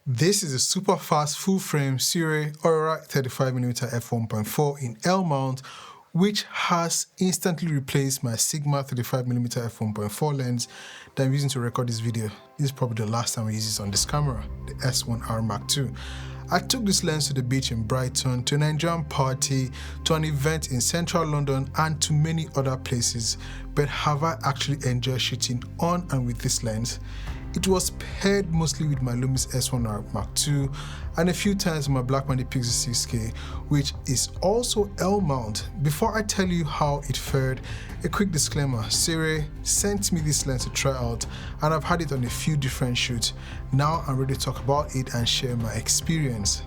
This is a super fast full frame SIRUI Aurora 35mm f1.4 in L mount, which has instantly replaced my Sigma 35mm f1.4 lens that I'm using to record this video. This is probably the last time I use this on this camera, the S1R Mark II. I took this lens to the beach in Brighton, to a Nigerian party, to an event in central London, and to many other places. But have I actually enjoyed shooting on and with this lens? It was paired mostly with my Lumix S1R Mark II and a few times with my Blackmagic Pixel 6K, which is also L mount. Before I tell you how it fared, a quick disclaimer: SIRUI sent me this lens to try out and I've had it on a few different shoots. Now I'm ready to talk about it and share my experience.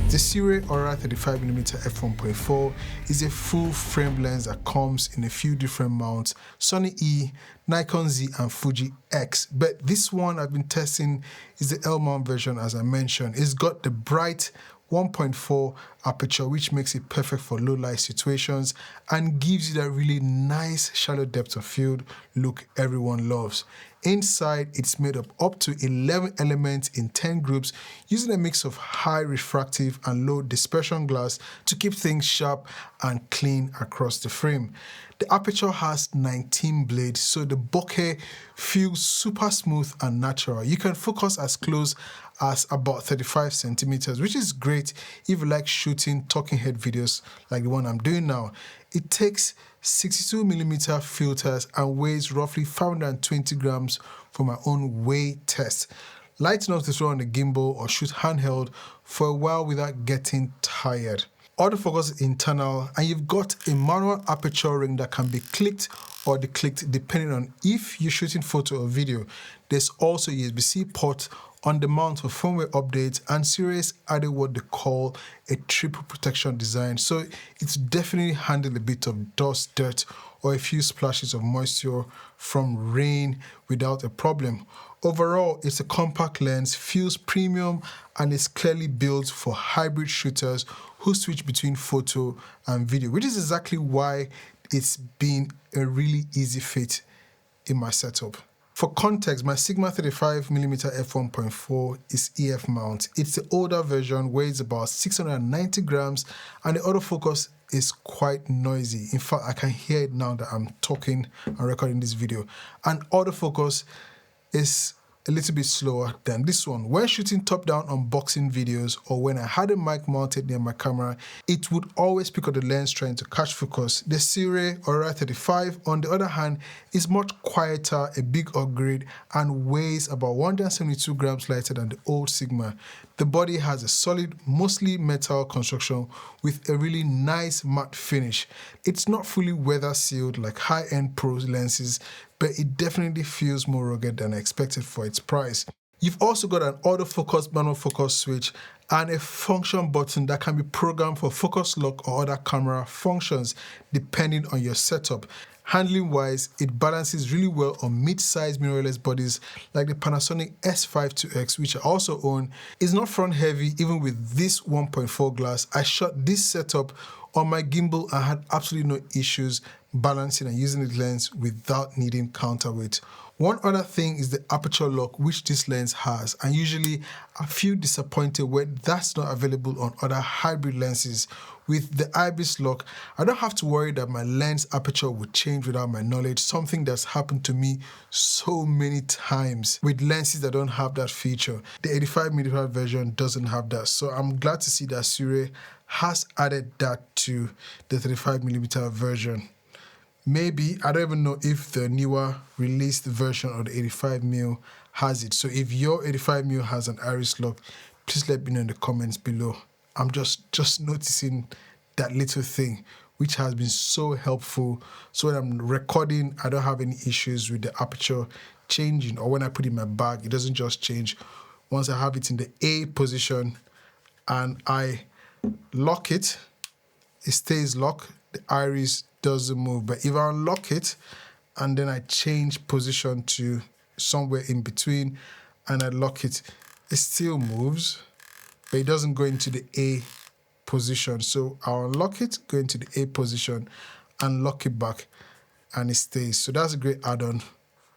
The SIRUI Aurora 35mm f1.4 is a full frame lens that comes in a few different mounts: Sony E, Nikon Z and Fuji X. But this one I've been testing is the L mount version, as I mentioned. It's got the bright 1.4 aperture, which makes it perfect for low light situations and gives you that really nice shallow depth of field look everyone loves. Inside, it's made up to 11 elements in 10 groups, using a mix of high refractive and low dispersion glass to keep things sharp and clean across the frame. The aperture has 19 blades, so the bokeh feels super smooth and natural. You can focus as close as about 35 centimeters, which is great if you like shooting talking head videos like the one I'm doing now. It takes 62mm filters and weighs roughly 520 grams for my own weigh test. Light enough to throw on the gimbal or shoot handheld for a while without getting tired. Autofocus is internal, and you've got a manual aperture ring that can be clicked or declicked depending on if you're shooting photo or video. There's also a USB-C port on the mount for firmware updates, and SIRUI added what they call a triple protection design, so it's definitely handled a bit of dust, dirt, or a few splashes of moisture from rain without a problem. Overall, it's a compact lens, feels premium, and is clearly built for hybrid shooters who switch between photo and video, which is exactly why it's been a really easy fit in my setup. For context, my Sigma 35mm f1.4 is EF mount. It's the older version, weighs about 690 grams, and the autofocus is quite noisy. In fact, I can hear it now that I'm talking and recording this video. And autofocus is a little bit slower than this one. When shooting top-down unboxing videos or when I had a mic mounted near my camera, it would always pick up the lens trying to catch focus. The SIRUI Aurora 35, on the other hand, is much quieter, a big upgrade, and weighs about 172 grams lighter than the old Sigma. The body has a solid, mostly metal construction with a really nice matte finish. It's not fully weather sealed like high-end pro lenses, but it definitely feels more rugged than I expected for its price. You've also got an autofocus manual focus switch and a function button that can be programmed for focus lock or other camera functions depending on your setup. Handling wise, it balances really well on mid-sized mirrorless bodies like the Panasonic S52X, which I also own. It's not front heavy even with this 1.4 glass. I shot this setup on my gimbal and had absolutely no issues balancing and using the lens without needing counterweight. One other thing is the aperture lock, which this lens has, and usually I feel disappointed when that's not available on other hybrid lenses. With the IBIS lock, I don't have to worry that my lens aperture would change without my knowledge, something that's happened to me so many times with lenses that don't have that feature. The 85mm version doesn't have that, so I'm glad to see that SIRUI has added that to the 35mm version. Maybe, I don't even know if the newer released version of the 85mm has it. So if your 85mm has an iris lock, please let me know in the comments below. I'm just noticing that little thing, which has been so helpful. So when I'm recording, I don't have any issues with the aperture changing, or when I put it in my bag, it doesn't just change. Once I have it in the A position and I lock it, it stays locked, the iris doesn't move. But if I unlock it and then I change position to somewhere in between and I lock it, it still moves, but it doesn't go into the A position. So I'll unlock it, go into the A position and lock it back and it stays. So that's a great add-on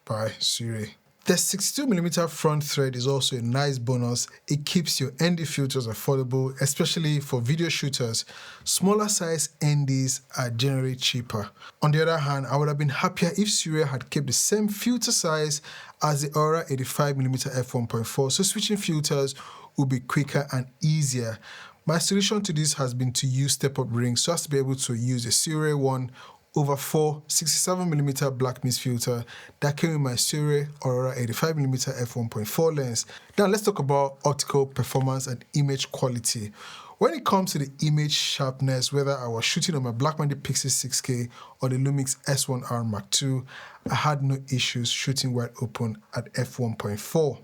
by SIRUI. The 62mm front thread is also a nice bonus. It keeps your ND filters affordable, especially for video shooters. Smaller size NDs are generally cheaper. On the other hand, I would have been happier if SIRUI had kept the same filter size as the Aurora 85mm f1.4, so switching filters would be quicker and easier. My solution to this has been to use step-up rings so as to be able to use a SIRUI 1/4 67mm black mist filter that came with my SIRUI Aurora 85mm f1.4 lens. Now let's talk about optical performance and image quality. When it comes to the image sharpness, whether I was shooting on my Blackmagic Pixel 6K or the Lumix S1R Mark II, I had no issues shooting wide open at f1.4.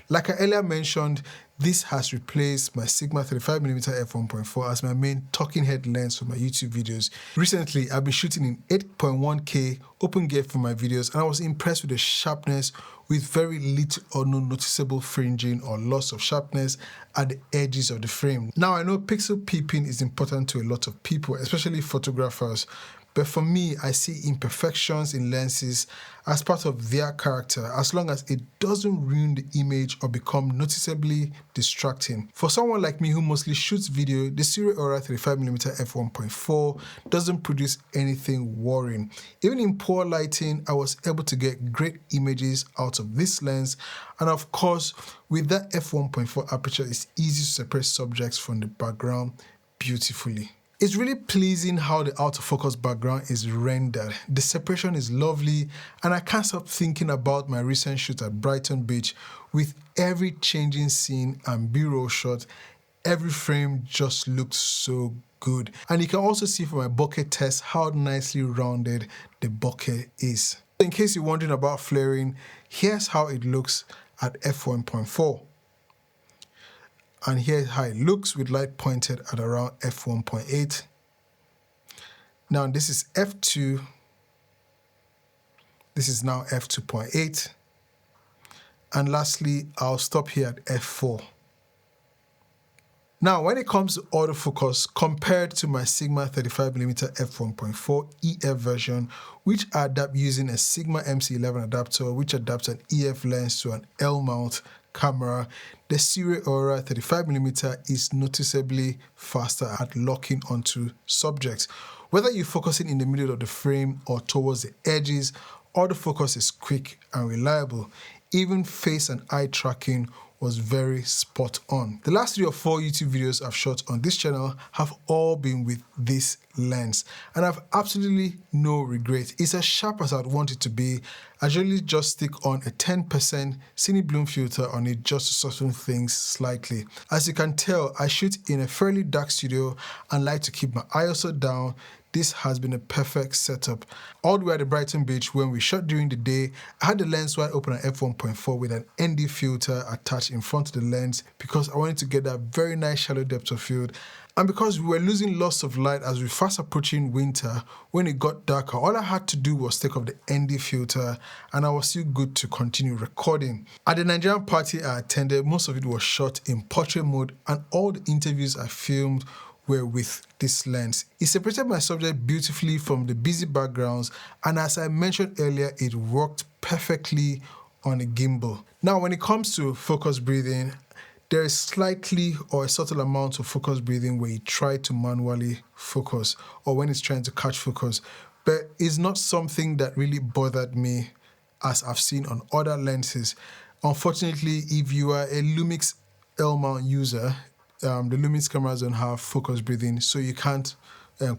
Like I earlier mentioned, this has replaced my Sigma 35mm f1.4 as my main talking head lens for my YouTube videos. Recently, I've been shooting in 8.1K open gear for my videos, and I was impressed with the sharpness with very little or no noticeable fringing or loss of sharpness at the edges of the frame. Now, I know pixel peeping is important to a lot of people, especially photographers. But for me, I see imperfections in lenses as part of their character, as long as it doesn't ruin the image or become noticeably distracting. For someone like me who mostly shoots video, the SIRUI Aurora 35mm f1.4 doesn't produce anything worrying. Even in poor lighting, I was able to get great images out of this lens. And of course, with that f1.4 aperture, it's easy to separate subjects from the background beautifully. It's really pleasing how the autofocus background is rendered. The separation is lovely, and I can't stop thinking about my recent shoot at Brighton Beach. With every changing scene and B-roll shot, every frame just looked so good. And you can also see from my bokeh test how nicely rounded the bokeh is. In case you're wondering about flaring, here's how it looks at f1.4. And here's how it looks with light pointed at around f1.8. Now this is f2. This is now f2.8. And lastly, I'll stop here at f4. Now, when it comes to autofocus, compared to my Sigma 35mm f1.4 EF version, which I adapt using a Sigma MC11 adapter, which adapts an EF lens to an L mount camera, the SIRUI Aurora 35mm is noticeably faster at locking onto subjects. Whether you're focusing in the middle of the frame or towards the edges, autofocus is quick and reliable. Even face and eye tracking was very spot on. The last 3 or 4 YouTube videos I've shot on this channel have all been with this lens, and I've absolutely no regret. It's as sharp as I'd want it to be. I usually just stick on a 10% Cine Bloom filter on it just to soften things slightly. As you can tell, I shoot in a fairly dark studio and like to keep my ISO down. This has been a perfect setup. All the way at the Brighton Beach, when we shot during the day, I had the lens wide open at f1.4 with an ND filter attached in front of the lens because I wanted to get that very nice shallow depth of field. And because we were losing lots of light as we were fast approaching winter, when it got darker, all I had to do was take off the ND filter and I was still good to continue recording. At the Nigerian party I attended, most of it was shot in portrait mode, and all the interviews I filmed were with this lens. It separated my subject beautifully from the busy backgrounds, and as I mentioned earlier, it worked perfectly on a gimbal. Now, when it comes to focus breathing, there is slightly or a subtle amount of focus breathing where you try to manually focus or when it's trying to catch focus, but it's not something that really bothered me as I've seen on other lenses. Unfortunately, if you are a Lumix L mount user, the Lumix cameras don't have focus breathing, so you can't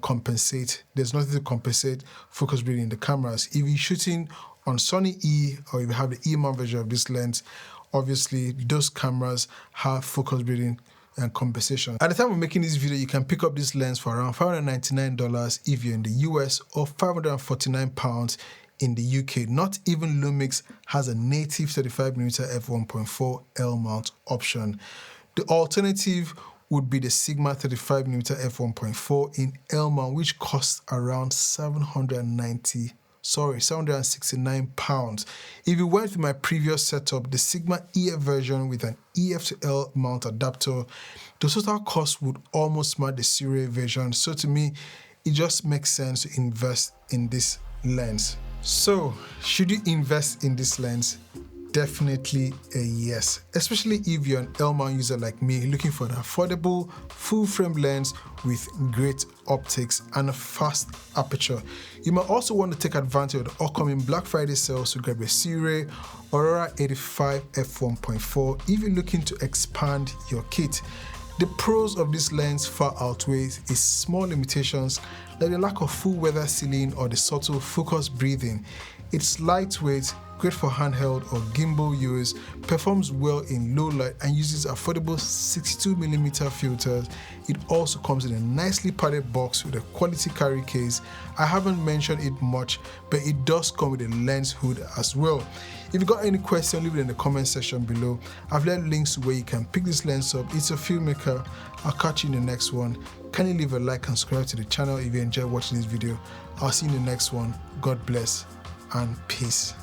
compensate. There's nothing to compensate focus breathing in the cameras. If you're shooting on Sony E, or if you have the E mount version of this lens, obviously those cameras have focus breathing and compensation. At the time of making this video, you can pick up this lens for around $599 if you're in the US or £549 in the UK. Not even Lumix has a native 35mm f1.4 L mount option. The alternative would be the Sigma 35mm f1.4 in L mount, which costs around £769. If you went with my previous setup, the Sigma EF version with an EF to L mount adapter, the total cost would almost match the SIRUI version. So to me, it just makes sense to invest in this lens. So, should you invest in this lens? definitely a yes, especially if you're an L-mount user like me looking for an affordable full-frame lens with great optics and a fast aperture. You might also want to take advantage of the upcoming Black Friday sales to grab a SIRUI Aurora 85 f1.4 if you're looking to expand your kit. The pros of this lens far outweighs its small limitations like the lack of full weather sealing or the subtle focus breathing. It's lightweight, great for handheld or gimbal use, performs well in low light and uses affordable 62mm filters. It also comes in a nicely padded box with a quality carry case. I haven't mentioned it much, but it does come with a lens hood as well. If you got any question, leave it in the comment section below. I've left links to where you can pick this lens up. It's a Filmmaker. I'll catch you in the next one. Can you leave a like and subscribe to the channel if you enjoyed watching this video? I'll see you in the next one. God bless and peace.